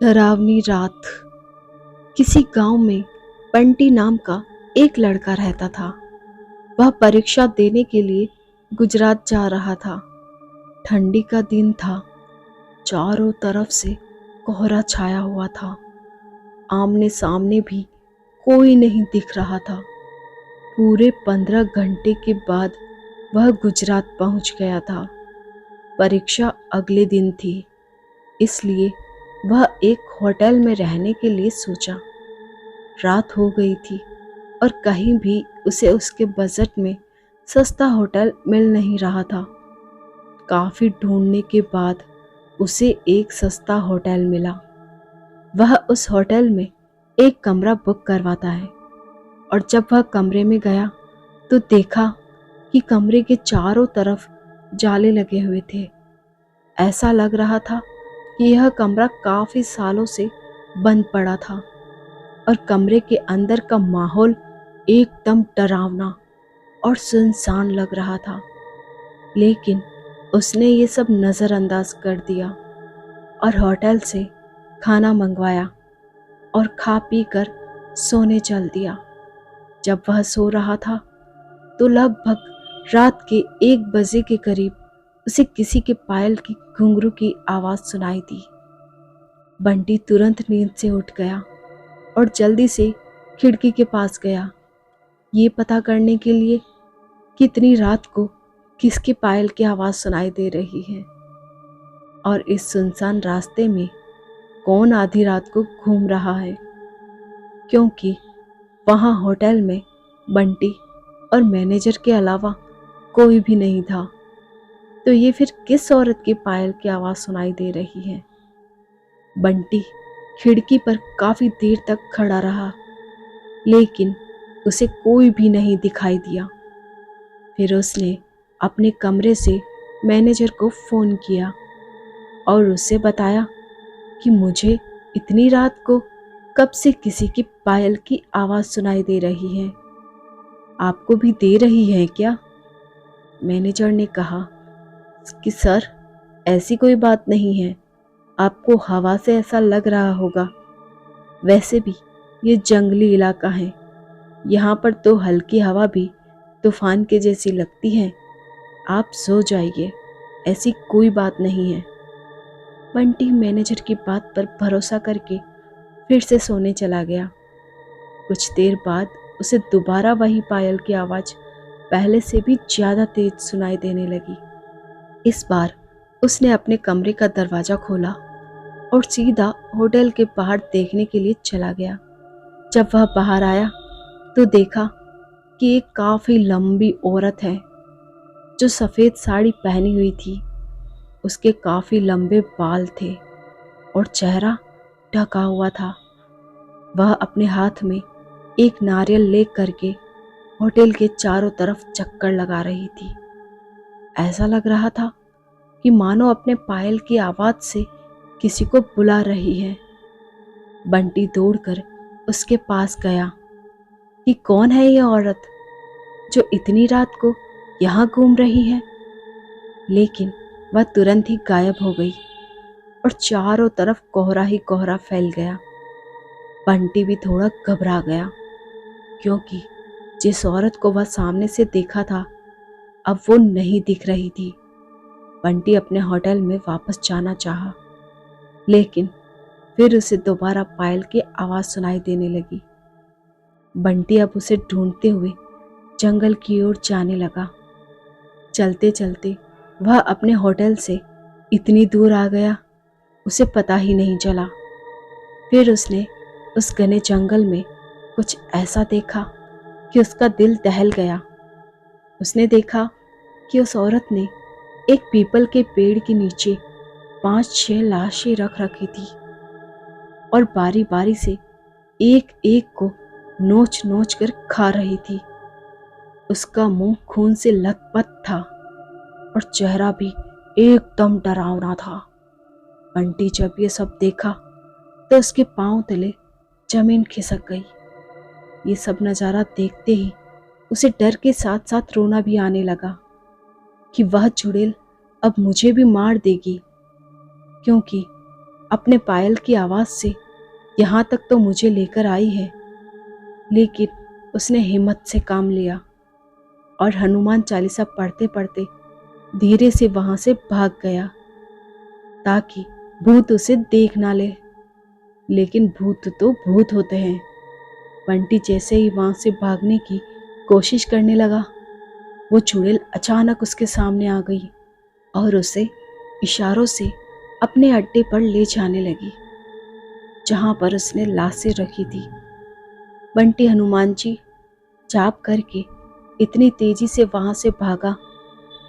डरावनी रात। किसी गांव में बंटी नाम का एक लड़का रहता था। वह परीक्षा देने के लिए गुजरात जा रहा था। ठंडी का दिन था। चारों तरफ से कोहरा छाया हुआ था। आमने सामने भी कोई नहीं दिख रहा था। पूरे 15 घंटे के बाद वह गुजरात पहुंच गया था। परीक्षा अगले दिन थी, इसलिए वह एक होटल में रहने के लिए सोचा। रात हो गई थी और कहीं भी उसे उसके बजट में सस्ता होटल मिल नहीं रहा था। काफ़ी ढूंढने के बाद उसे एक सस्ता होटल मिला। वह उस होटल में एक कमरा बुक करवाता है और जब वह कमरे में गया तो देखा कि कमरे के चारों तरफ जाले लगे हुए थे। ऐसा लग रहा था कि यह कमरा काफ़ी सालों से बंद पड़ा था और कमरे के अंदर का माहौल एकदम डरावना और सुनसान लग रहा था। लेकिन उसने ये सब नज़रअंदाज कर दिया और होटल से खाना मंगवाया और खा पी कर सोने चल दिया। जब वह सो रहा था तो लगभग रात के 1 बजे के करीब उसे किसी के पायल की घुंघरू की आवाज़ सुनाई दी। बंटी तुरंत नींद से उठ गया और जल्दी से खिड़की के पास गया, ये पता करने के लिए कि इतनी रात को किसके पायल की आवाज़ सुनाई दे रही है और इस सुनसान रास्ते में कौन आधी रात को घूम रहा है, क्योंकि वहाँ होटल में बंटी और मैनेजर के अलावा कोई भी नहीं था। तो ये फिर किस औरत की पायल की आवाज़ सुनाई दे रही है। बंटी खिड़की पर काफ़ी देर तक खड़ा रहा, लेकिन उसे कोई भी नहीं दिखाई दिया। फिर उसने अपने कमरे से मैनेजर को फ़ोन किया और उससे बताया कि मुझे इतनी रात को कब से किसी की पायल की आवाज़ सुनाई दे रही है, आपको भी दे रही है क्या? मैनेजर ने कहा कि सर, ऐसी कोई बात नहीं है, आपको हवा से ऐसा लग रहा होगा। वैसे भी ये जंगली इलाका है, यहाँ पर तो हल्की हवा भी तूफान के जैसी लगती है। आप सो जाइए, ऐसी कोई बात नहीं है। बंटी मैनेजर की बात पर भरोसा करके फिर से सोने चला गया। कुछ देर बाद उसे दोबारा वही पायल की आवाज़ पहले से भी ज़्यादा तेज सुनाई देने लगी। इस बार उसने अपने कमरे का दरवाज़ा खोला और सीधा होटल के बाहर देखने के लिए चला गया। जब वह बाहर आया तो देखा कि एक काफ़ी लंबी औरत है जो सफ़ेद साड़ी पहनी हुई थी। उसके काफ़ी लंबे बाल थे और चेहरा ढका हुआ था। वह अपने हाथ में एक नारियल ले करके होटल के चारों तरफ चक्कर लगा रही थी। ऐसा लग रहा था कि मानो अपने पायल की आवाज़ से किसी को बुला रही है। बंटी दौड़कर उसके पास गया कि कौन है ये औरत जो इतनी रात को यहाँ घूम रही है। लेकिन वह तुरंत ही गायब हो गई और चारों तरफ कोहरा ही कोहरा फैल गया। बंटी भी थोड़ा घबरा गया, क्योंकि जिस औरत को वह सामने से देखा था अब वो नहीं दिख रही थी। बंटी अपने होटल में वापस जाना चाहा, लेकिन फिर उसे दोबारा पायल की आवाज़ सुनाई देने लगी। बंटी अब उसे ढूंढते हुए जंगल की ओर जाने लगा। चलते चलते वह अपने होटल से इतनी दूर आ गया, उसे पता ही नहीं चला। फिर उसने उस घने जंगल में कुछ ऐसा देखा कि उसका दिल दहल गया। उसने देखा कि उस औरत ने एक पीपल के पेड़ के नीचे 5-6 लाशें रख रखी थी और बारी बारी से एक एक को नोच नोच कर खा रही थी। उसका मुंह खून से लथपथ था और चेहरा भी एकदम डरावना था। बंटी जब ये सब देखा तो उसके पांव तले जमीन खिसक गई। ये सब नज़ारा देखते ही उसे डर के साथ साथ रोना भी आने लगा कि वह चुड़ैल अब मुझे भी मार देगी, क्योंकि अपने पायल की आवाज़ से यहाँ तक तो मुझे लेकर आई है। लेकिन उसने हिम्मत से काम लिया और हनुमान चालीसा पढ़ते पढ़ते धीरे से वहाँ से भाग गया ताकि भूत उसे देख ना ले। लेकिन भूत तो भूत होते हैं। बंटी जैसे ही वहाँ से भागने की कोशिश करने लगा, वो चुड़ैल अचानक उसके सामने आ गई और उसे इशारों से अपने अड्डे पर ले जाने लगी जहाँ पर उसने लाशें रखी थी। बंटी हनुमान जी जाप करके इतनी तेजी से वहाँ से भागा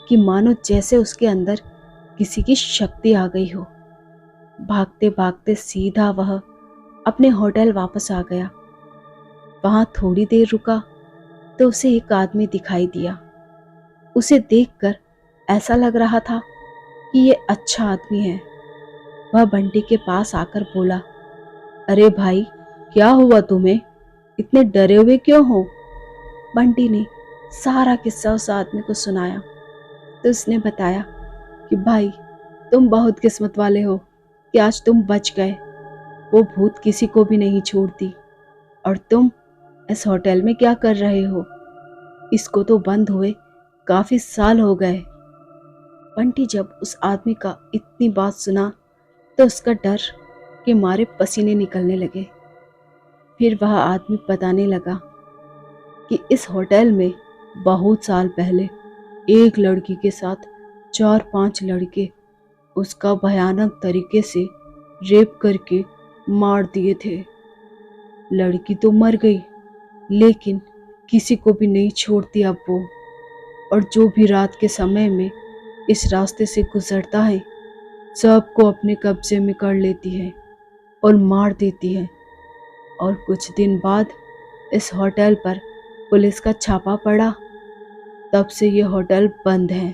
कि मानो जैसे उसके अंदर किसी की शक्ति आ गई हो। भागते भागते सीधा वह अपने होटल वापस आ गया। वहाँ थोड़ी देर रुका तो उसे एक आदमी दिखाई दिया। उसे देखकर ऐसा लग रहा था कि ये अच्छा आदमी है। वह बंटी के पास आकर बोला, अरे भाई, क्या हुआ तुम्हें? इतने डरे हुए क्यों हो? बंटी ने सारा किस्सा उस आदमी को सुनाया तो उसने बताया कि भाई, तुम बहुत किस्मत वाले हो कि आज तुम बच गए। वो भूत किसी को भी नहीं छोड़ती। और तुम इस होटल में क्या कर रहे हो? इसको तो बंद हुए काफी साल हो गए। बंटी जब उस आदमी का इतनी बात सुना तो उसका डर के मारे पसीने निकलने लगे। फिर वह आदमी बताने लगा कि इस होटल में बहुत साल पहले एक लड़की के साथ 4-5 लड़के उसका भयानक तरीके से रेप करके मार दिए थे। लड़की तो मर गई, लेकिन किसी को भी नहीं छोड़ती अब वो। और जो भी रात के समय में इस रास्ते से गुजरता है, सबको अपने कब्जे में कर लेती है और मार देती है। और कुछ दिन बाद इस होटल पर पुलिस का छापा पड़ा। तब से ये होटल बंद है।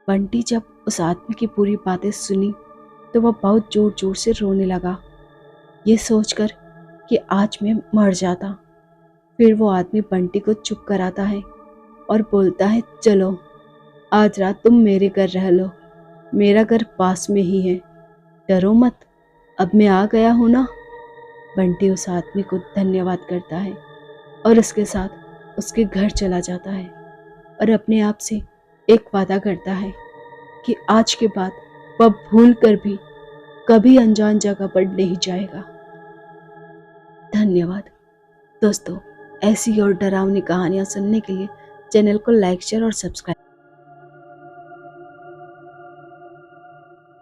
बंटी जब उस आदमी की पूरी बातें सुनी तो वह बहुत जोर जोर से रोने लगा, ये सोचकर कि आज मैं मर जाता। फिर वो आदमी बंटी को चुप कराता है और बोलता है, चलो आज रात तुम मेरे घर रह लो, मेरा घर पास में ही है, डरो मत, अब मैं आ गया हूँ ना। बंटी उस आदमी को धन्यवाद करता है और उसके साथ उसके घर चला जाता है और अपने आप से एक वादा करता है कि आज के बाद वह भूल कर भी कभी अनजान जगह पर नहीं जाएगा। धन्यवाद दोस्तों। ऐसी और डरावनी कहानियाँ सुनने के लिए चैनल को लाइक, शेयर और सब्सक्राइब